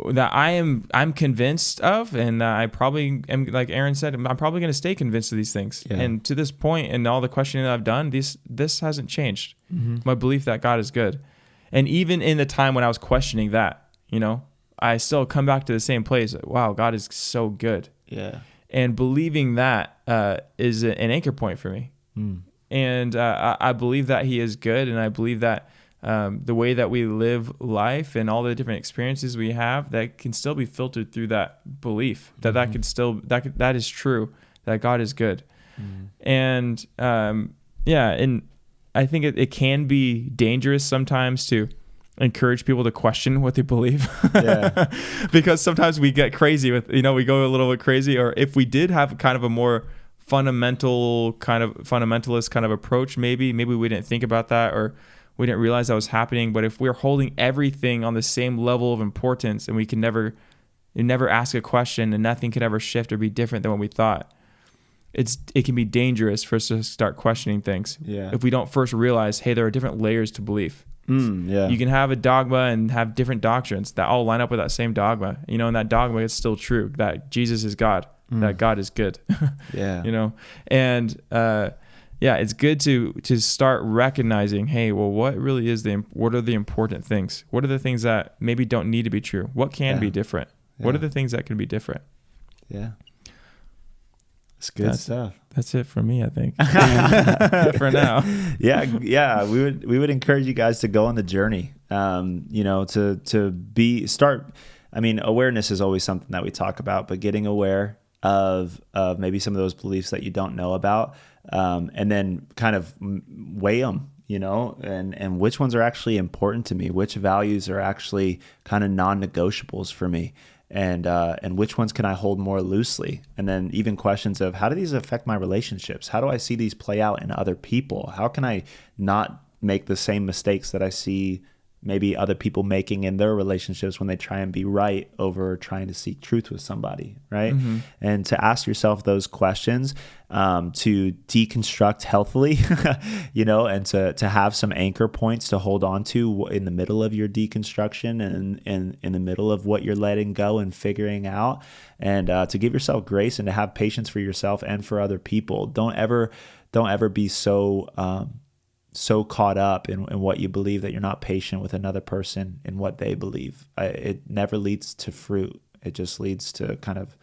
I'm convinced of, and I probably am, like Aaron said, I'm probably going to stay convinced of these things. Yeah. And to this point, and all the questioning that I've done, this hasn't changed. Mm-hmm. My belief that God is good. And even in the time when I was questioning that, I still come back to the same place. Wow, God is so good.
Yeah.
And believing that is an anchor point for me. Mm. And I believe that He is good, and I believe that the way that we live life and all the different experiences we have, that can still be filtered through that belief that that could still that is true, that God is good. And and I think it can be dangerous sometimes to encourage people to question what they believe. Because sometimes we get crazy with, we go a little bit crazy. Or if we did have kind of a more fundamentalist kind of approach, maybe we didn't think about that, or we didn't realize that was happening. But if we're holding everything on the same level of importance, and we can never ask a question, and nothing could ever shift or be different than what we thought, it can be dangerous for us to start questioning things. Yeah. If we don't first realize, hey, there are different layers to belief. You can have a dogma and have different doctrines that all line up with that same dogma, and that dogma is still true, that Jesus is God, that God is good. And it's good to start recognizing, hey, well, what are the important things? What are the things that maybe don't need to be true? What can be different? What are the things that can be different?
Yeah. It's good stuff.
That's it for me, I think. For now.
Yeah. We would encourage you guys to go on the journey. Awareness is always something that we talk about, but getting aware of maybe some of those beliefs that you don't know about, and then kind of weigh them, and which ones are actually important to me, which values are actually kind of non-negotiables for me. And which ones can I hold more loosely? And then even questions of, how do these affect my relationships? How do I see these play out in other people? How can I not make the same mistakes that I see maybe other people making in their relationships when they try and be right over trying to seek truth with somebody, right? Mm-hmm. And to ask yourself those questions, to deconstruct healthily, and to have some anchor points to hold on to in the middle of your deconstruction and in the middle of what you're letting go and figuring out, and to give yourself grace and to have patience for yourself and for other people. Don't ever be so caught up in what you believe that you're not patient with another person and what they believe. It never leads to fruit. it just leads to kind of,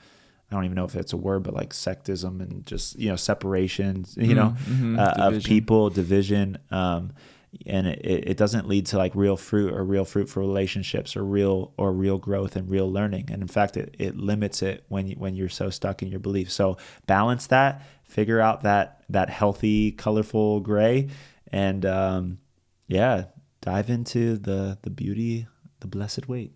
I don't even know if it's a word, but like sectism and just, separation, of people, division. And it doesn't lead to like real fruitful relationships or real growth and real learning. And in fact, it limits it when you're so stuck in your beliefs. So balance that, figure out that healthy, colorful gray, and dive into the beauty, the blessed wait.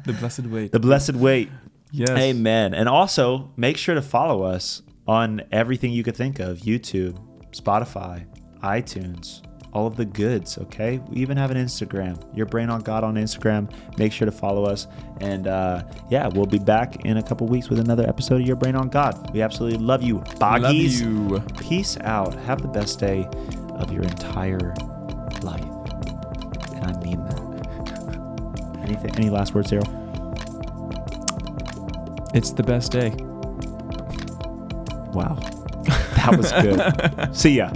The blessed wait.
The blessed wait.
Yes.
Amen. And also make sure to follow us on everything you could think of: YouTube, Spotify, iTunes, all of the goods. Okay. We even have an Instagram, Your Brain on God on Instagram. Make sure to follow us. And we'll be back in a couple weeks with another episode of Your Brain on God. We absolutely love you, Boggies.
Love you.
Peace out. Have the best day of your entire life. And I mean that. Any last words, Daryl?
It's the best day.
Wow. That was good. See ya.